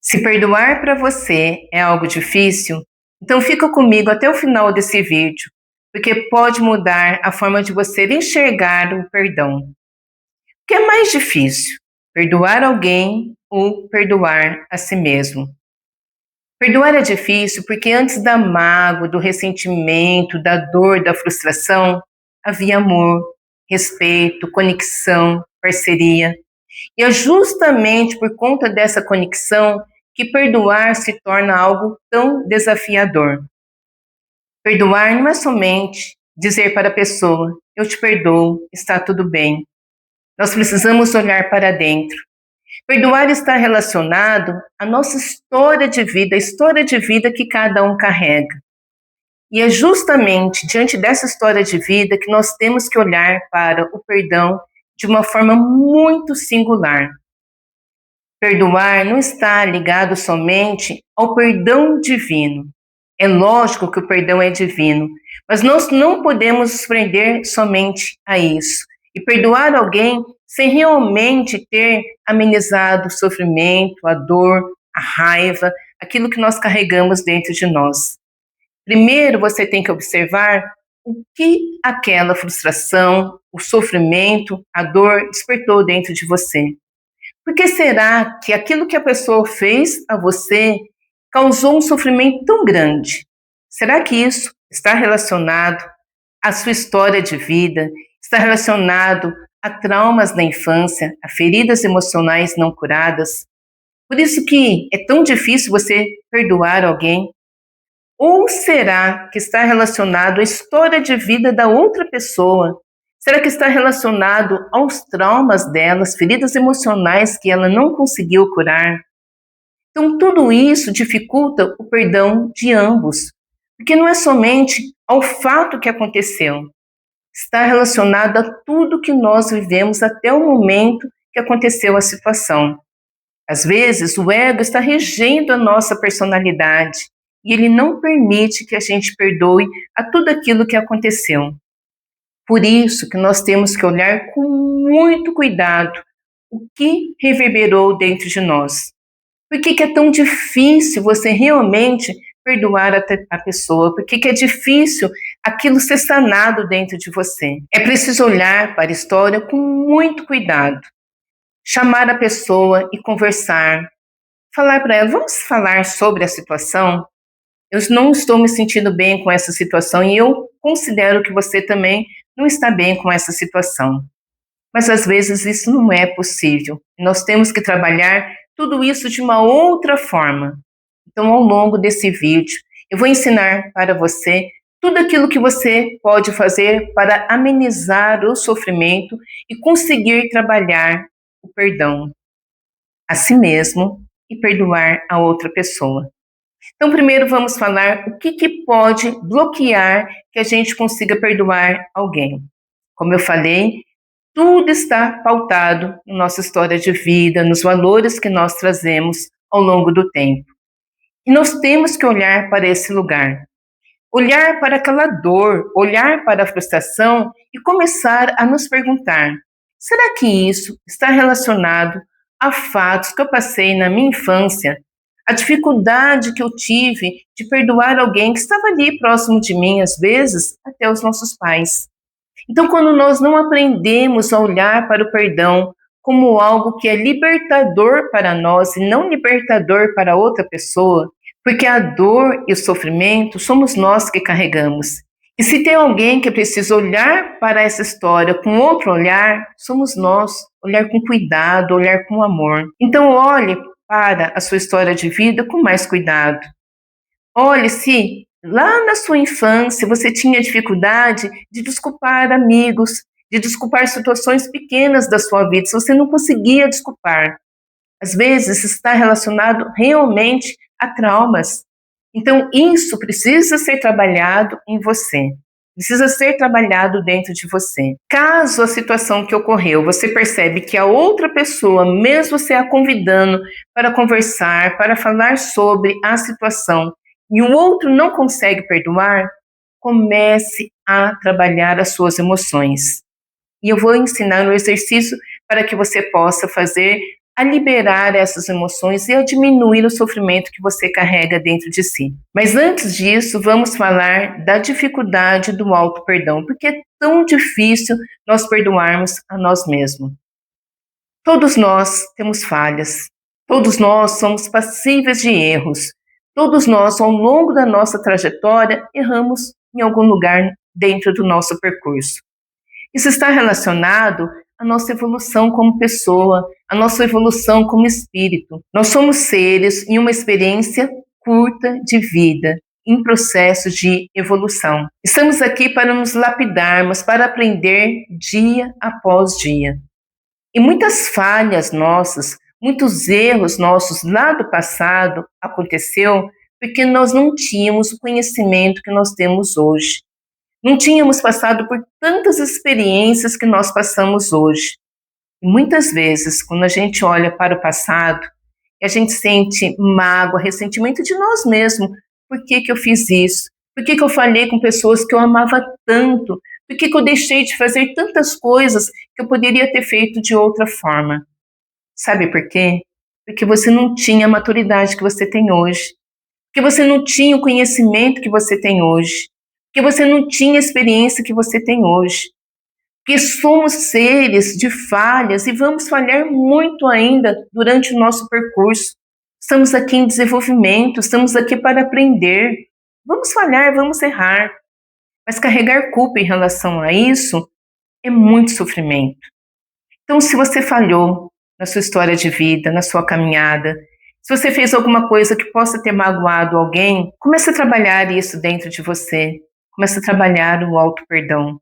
Se perdoar para você é algo difícil, então fica comigo até o final desse vídeo, porque pode mudar a forma de você enxergar o perdão. O que é mais difícil? Perdoar alguém ou perdoar a si mesmo? Perdoar é difícil porque antes da mágoa, do ressentimento, da dor, da frustração, havia amor, respeito, conexão, parceria. E é justamente por conta dessa conexão que perdoar se torna algo tão desafiador. Perdoar não é somente dizer para a pessoa: eu te perdoo, está tudo bem. Nós precisamos olhar para dentro. Perdoar está relacionado à nossa história de vida, a história de vida que cada um carrega. E é justamente diante dessa história de vida que nós temos que olhar para o perdão de uma forma muito singular. Perdoar não está ligado somente ao perdão divino. É lógico que o perdão é divino, mas nós não podemos nos prender somente a isso e perdoar alguém sem realmente ter amenizado o sofrimento, a dor, a raiva, aquilo que nós carregamos dentro de nós. Primeiro você tem que observar o que aquela frustração, o sofrimento, a dor despertou dentro de você. Por que será que aquilo que a pessoa fez a você causou um sofrimento tão grande? Será que isso está relacionado à sua história de vida? Está relacionado a traumas da infância, a feridas emocionais não curadas? Por isso que é tão difícil você perdoar alguém? Ou será que está relacionado à história de vida da outra pessoa? Será que está relacionado aos traumas delas, feridas emocionais que ela não conseguiu curar? Então, tudo isso dificulta o perdão de ambos, porque não é somente ao fato que aconteceu, está relacionado a tudo que nós vivemos até o momento que aconteceu a situação. Às vezes, o ego está regendo a nossa personalidade e ele não permite que a gente perdoe a tudo aquilo que aconteceu. Por isso que nós temos que olhar com muito cuidado o que reverberou dentro de nós. Por que é tão difícil você realmente perdoar a pessoa? Por que é difícil aquilo ser sanado dentro de você? É preciso olhar para a história com muito cuidado, chamar a pessoa e conversar, falar para ela: vamos falar sobre a situação? Eu não estou me sentindo bem com essa situação e eu considero que você também não está bem com essa situação. Mas às vezes isso não é possível. Nós temos que trabalhar tudo isso de uma outra forma. Então, ao longo desse vídeo, eu vou ensinar para você tudo aquilo que você pode fazer para amenizar o sofrimento e conseguir trabalhar o perdão a si mesmo e perdoar a outra pessoa. Então, primeiro vamos falar o que pode bloquear que a gente consiga perdoar alguém. Como eu falei, tudo está pautado na nossa história de vida, nos valores que nós trazemos ao longo do tempo. E nós temos que olhar para esse lugar, olhar para aquela dor, olhar para a frustração e começar a nos perguntar: será que isso está relacionado a fatos que eu passei na minha infância? A dificuldade que eu tive de perdoar alguém que estava ali próximo de mim, às vezes, até os nossos pais. Então, quando nós não aprendemos a olhar para o perdão como algo que é libertador para nós e não libertador para outra pessoa, porque a dor e o sofrimento somos nós que carregamos. E se tem alguém que precisa olhar para essa história com outro olhar, somos nós. Olhar com cuidado, olhar com amor. Então, olhe para a sua história de vida com mais cuidado. Olhe se lá na sua infância você tinha dificuldade de desculpar amigos, de desculpar situações pequenas da sua vida, se você não conseguia desculpar. Às vezes está relacionado realmente a traumas. Então, isso precisa ser trabalhado em você. Precisa ser trabalhado dentro de você. Caso a situação que ocorreu, você percebe que a outra pessoa, mesmo você a convidando para conversar, para falar sobre a situação, e o outro não consegue perdoar, comece a trabalhar as suas emoções. E eu vou ensinar um exercício para que você possa fazer a liberar essas emoções e a diminuir o sofrimento que você carrega dentro de si. Mas antes disso, vamos falar da dificuldade do auto-perdão, porque é tão difícil nós perdoarmos a nós mesmos. Todos nós temos falhas, todos nós somos passíveis de erros, todos nós, ao longo da nossa trajetória, erramos em algum lugar dentro do nosso percurso. Isso está relacionado à nossa evolução como pessoa, à nossa evolução como espírito. Nós somos seres em uma experiência curta de vida, em processo de evolução. Estamos aqui para nos lapidarmos, para aprender dia após dia. E muitas falhas nossas, muitos erros nossos lá do passado aconteceu porque nós não tínhamos o conhecimento que nós temos hoje. Não tínhamos passado por tantas experiências que nós passamos hoje. E muitas vezes, quando a gente olha para o passado, a gente sente mágoa, ressentimento de nós mesmos. Por que eu fiz isso? Por que eu falhei com pessoas que eu amava tanto? Por que eu deixei de fazer tantas coisas que eu poderia ter feito de outra forma? Sabe por quê? Porque você não tinha a maturidade que você tem hoje. Porque você não tinha o conhecimento que você tem hoje. Porque você não tinha a experiência que você tem hoje. Porque somos seres de falhas e vamos falhar muito ainda durante o nosso percurso. Estamos aqui em desenvolvimento, estamos aqui para aprender. Vamos falhar, vamos errar. Mas carregar culpa em relação a isso é muito sofrimento. Então, se você falhou na sua história de vida, na sua caminhada, se você fez alguma coisa que possa ter magoado alguém, comece a trabalhar isso dentro de você. Comece a trabalhar o auto-perdão.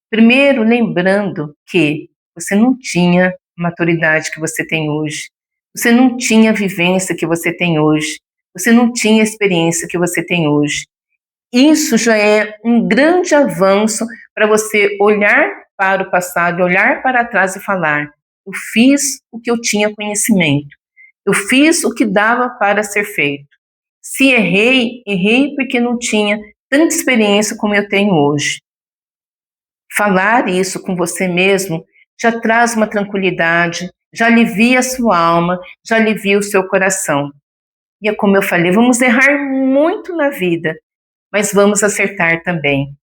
Primeiro, lembrando que você não tinha a maturidade que você tem hoje. Você não tinha a vivência que você tem hoje. Você não tinha a experiência que você tem hoje. Isso já é um grande avanço para você olhar para o passado, olhar para trás e falar: eu fiz o que eu tinha conhecimento. Eu fiz o que dava para ser feito. Se errei, errei porque não tinha tanta experiência como eu tenho hoje. Falar isso com você mesmo já traz uma tranquilidade, já alivia a sua alma, já alivia o seu coração. E é como eu falei, vamos errar muito na vida, mas vamos acertar também.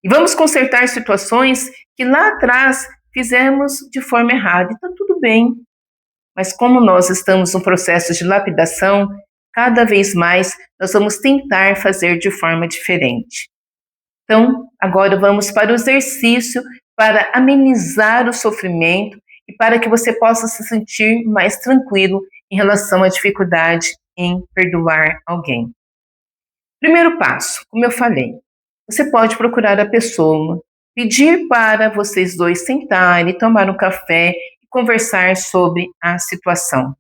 E vamos consertar situações que lá atrás fizemos de forma errada. E está tudo bem. Mas como nós estamos no processo de lapidação, cada vez mais nós vamos tentar fazer de forma diferente. Então, agora vamos para o exercício para amenizar o sofrimento e para que você possa se sentir mais tranquilo em relação à dificuldade em perdoar alguém. Primeiro passo, como eu falei, você pode procurar a pessoa, pedir para vocês dois sentarem, tomar um café e conversar sobre a situação.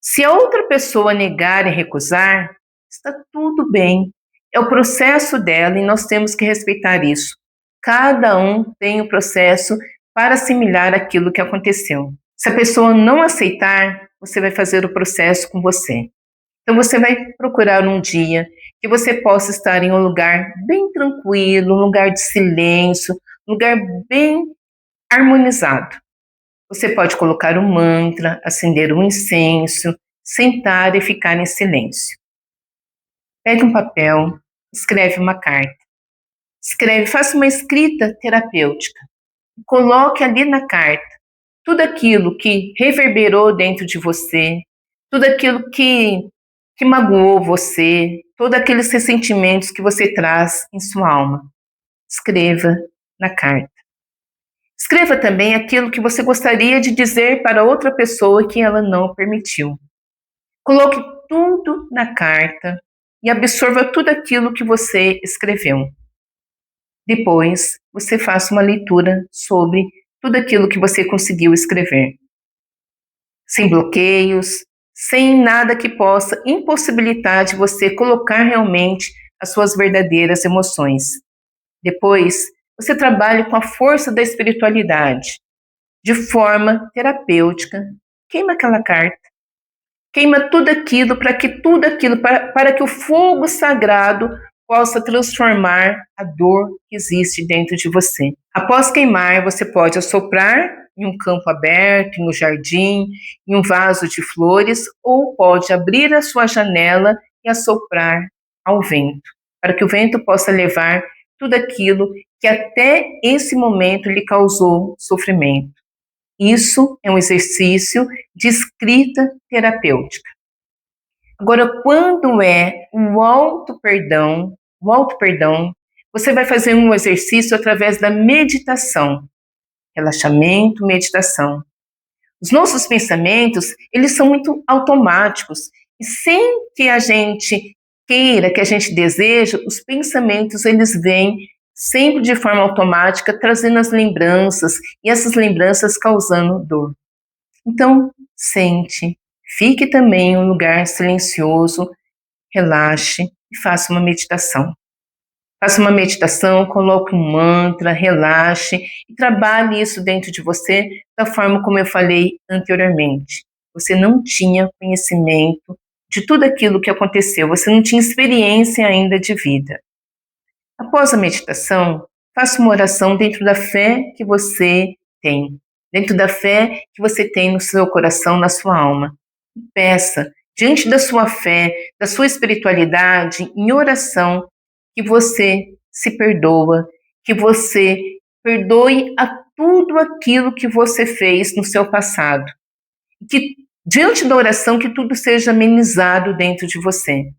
Se a outra pessoa negar e recusar, está tudo bem. É o processo dela e nós temos que respeitar isso. Cada um tem o processo para assimilar aquilo que aconteceu. Se a pessoa não aceitar, você vai fazer o processo com você. Então você vai procurar um dia que você possa estar em um lugar bem tranquilo, um lugar de silêncio, um lugar bem harmonizado. Você pode colocar um mantra, acender um incenso, sentar e ficar em silêncio. Pegue um papel, escreve uma carta. Faça uma escrita terapêutica. Coloque ali na carta tudo aquilo que reverberou dentro de você, tudo aquilo que magoou você, todos aqueles ressentimentos que você traz em sua alma. Escreva na carta. Escreva também aquilo que você gostaria de dizer para outra pessoa que ela não permitiu. Coloque tudo na carta e absorva tudo aquilo que você escreveu. Depois, você faça uma leitura sobre tudo aquilo que você conseguiu escrever. Sem bloqueios, sem nada que possa impossibilitar de você colocar realmente as suas verdadeiras emoções. Depois, você trabalha com a força da espiritualidade, de forma terapêutica. Queima aquela carta. Queima tudo aquilo para que o fogo sagrado possa transformar a dor que existe dentro de você. Após queimar, você pode assoprar em um campo aberto, em um jardim, em um vaso de flores, ou pode abrir a sua janela e assoprar ao vento, para que o vento possa levar tudo aquilo que até esse momento lhe causou sofrimento. Isso é um exercício de escrita terapêutica. Agora, quando é o auto-perdão, você vai fazer um exercício através da meditação, relaxamento, meditação. Os nossos pensamentos, eles são muito automáticos, e sem que a gente queira, que a gente deseja, os pensamentos, eles vêm sempre de forma automática, trazendo as lembranças, e essas lembranças causando dor. Então, sente, fique também em um lugar silencioso, relaxe e faça uma meditação. Faça uma meditação, coloque um mantra, relaxe e trabalhe isso dentro de você da forma como eu falei anteriormente. Você não tinha conhecimento de tudo aquilo que aconteceu, você não tinha experiência ainda de vida. Após a meditação, faça uma oração dentro da fé que você tem, dentro da fé que você tem no seu coração, na sua alma. Peça, diante da sua fé, da sua espiritualidade, em oração, que você se perdoa, que você perdoe a tudo aquilo que você fez no seu passado. Que diante da oração que tudo seja amenizado dentro de você.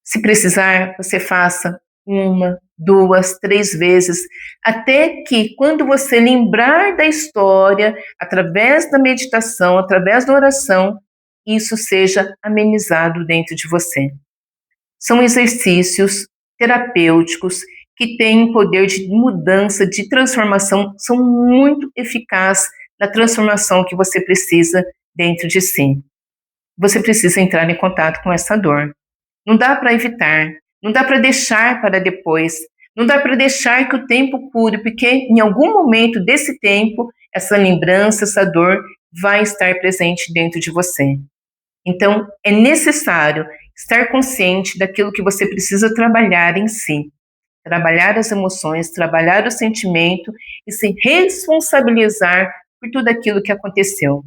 Se precisar, você faça uma, duas, três vezes, até que quando você lembrar da história, através da meditação, através da oração, isso seja amenizado dentro de você. São exercícios terapêuticos que têm poder de mudança, de transformação, são muito eficazes na transformação que você precisa dentro de si. Você precisa entrar em contato com essa dor. Não dá para evitar, não dá para deixar para depois, não dá para deixar que o tempo cure, porque em algum momento desse tempo, essa lembrança, essa dor vai estar presente dentro de você. Então, é necessário estar consciente daquilo que você precisa trabalhar em si. Trabalhar as emoções, trabalhar o sentimento e se responsabilizar por tudo aquilo que aconteceu.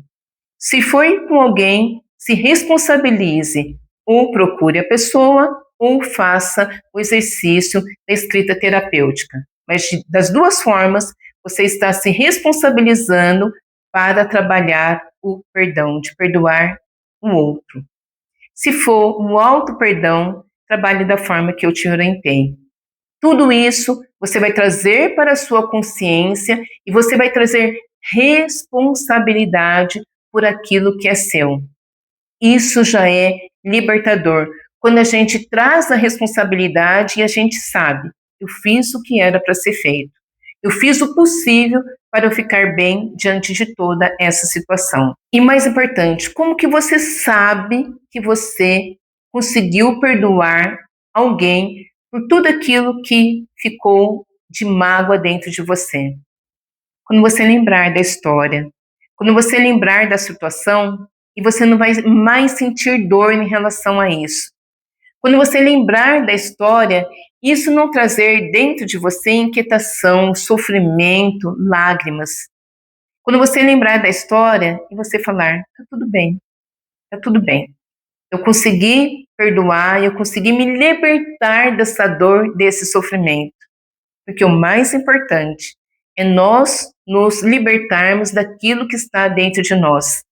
Se foi com alguém, se responsabilize, ou procure a pessoa, ou faça o exercício da escrita terapêutica. Mas das duas formas, você está se responsabilizando para trabalhar o perdão, de perdoar o outro. Se for o auto-perdão, trabalhe da forma que eu te orientei. Tudo isso você vai trazer para a sua consciência e você vai trazer responsabilidade por aquilo que é seu. Isso já é libertador. Quando a gente traz a responsabilidade e a gente sabe, eu fiz o que era para ser feito. Eu fiz o possível para eu ficar bem diante de toda essa situação. E mais importante, como que você sabe que você conseguiu perdoar alguém por tudo aquilo que ficou de mágoa dentro de você? Quando você lembrar da história, quando você lembrar da situação, e você não vai mais sentir dor em relação a isso. Quando você lembrar da história, isso não trazer dentro de você inquietação, sofrimento, lágrimas. Quando você lembrar da história e você falar, tá tudo bem, tá tudo bem. Eu consegui perdoar, eu consegui me libertar dessa dor, desse sofrimento. Porque o mais importante é nós nos libertarmos daquilo que está dentro de nós.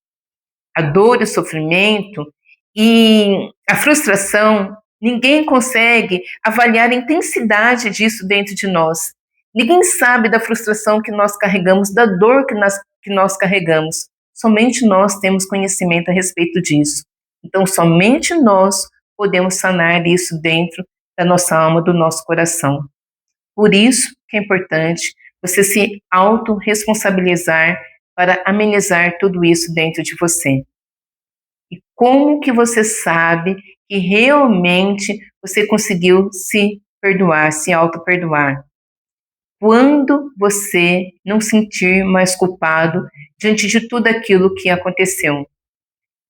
A dor, o sofrimento e a frustração, ninguém consegue avaliar a intensidade disso dentro de nós. Ninguém sabe da frustração que nós carregamos, da dor que nós carregamos. Somente nós temos conhecimento a respeito disso. Então, somente nós podemos sanar isso dentro da nossa alma, do nosso coração. Por isso que é importante você se autorresponsabilizar para amenizar tudo isso dentro de você. E como que você sabe que realmente você conseguiu se perdoar, se auto-perdoar? Quando você não sentir mais culpado diante de tudo aquilo que aconteceu.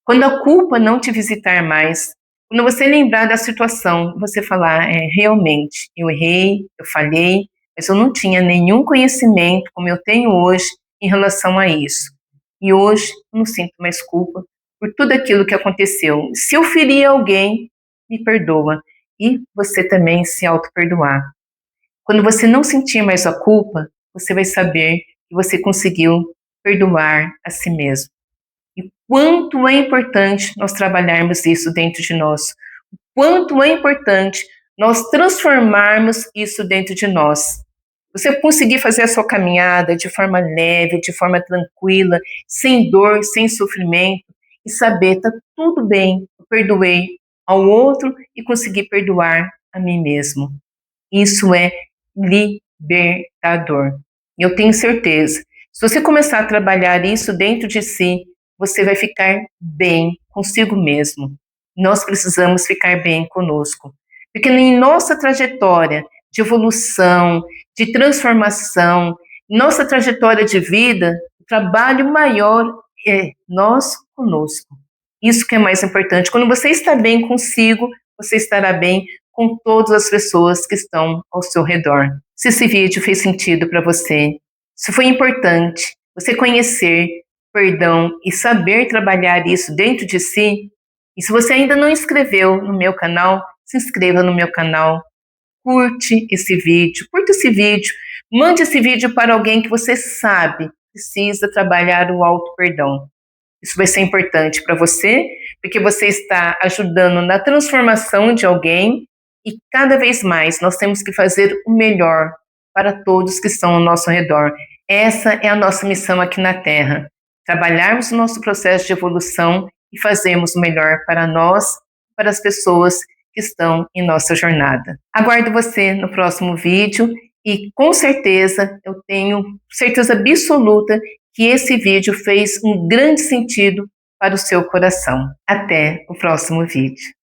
Quando a culpa não te visitar mais. Quando você lembrar da situação, você falar, realmente, eu errei, eu falhei, mas eu não tinha nenhum conhecimento como eu tenho hoje em relação a isso. E hoje eu não sinto mais culpa por tudo aquilo que aconteceu. Se eu ferir alguém, me perdoa. E você também se auto-perdoar. Quando você não sentir mais a culpa, você vai saber que você conseguiu perdoar a si mesmo. E quanto é importante nós trabalharmos isso dentro de nós. Quanto é importante nós transformarmos isso dentro de nós. Você conseguir fazer a sua caminhada de forma leve, de forma tranquila, sem dor, sem sofrimento, e saber, tá tudo bem, eu perdoei ao outro e consegui perdoar a mim mesmo. Isso é libertador. Eu tenho certeza. Se você começar a trabalhar isso dentro de si, você vai ficar bem consigo mesmo. Nós precisamos ficar bem conosco. Porque em nossa trajetória de evolução, de transformação, nossa trajetória de vida, o trabalho maior é nós conosco. Isso que é mais importante. Quando você está bem consigo, você estará bem com todas as pessoas que estão ao seu redor. Se esse vídeo fez sentido para você, se foi importante você conhecer perdão e saber trabalhar isso dentro de si, e se você ainda não inscreveu no meu canal, se inscreva no meu canal, curte esse vídeo, mande esse vídeo para alguém que você sabe precisa trabalhar o auto-perdão. Isso vai ser importante para você, porque você está ajudando na transformação de alguém e cada vez mais nós temos que fazer o melhor para todos que estão ao nosso redor. Essa é a nossa missão aqui na Terra. Trabalharmos o nosso processo de evolução e fazermos o melhor para nós, para as pessoas que estão em nossa jornada. Aguardo você no próximo vídeo e com certeza, eu tenho certeza absoluta que esse vídeo fez um grande sentido para o seu coração. Até o próximo vídeo.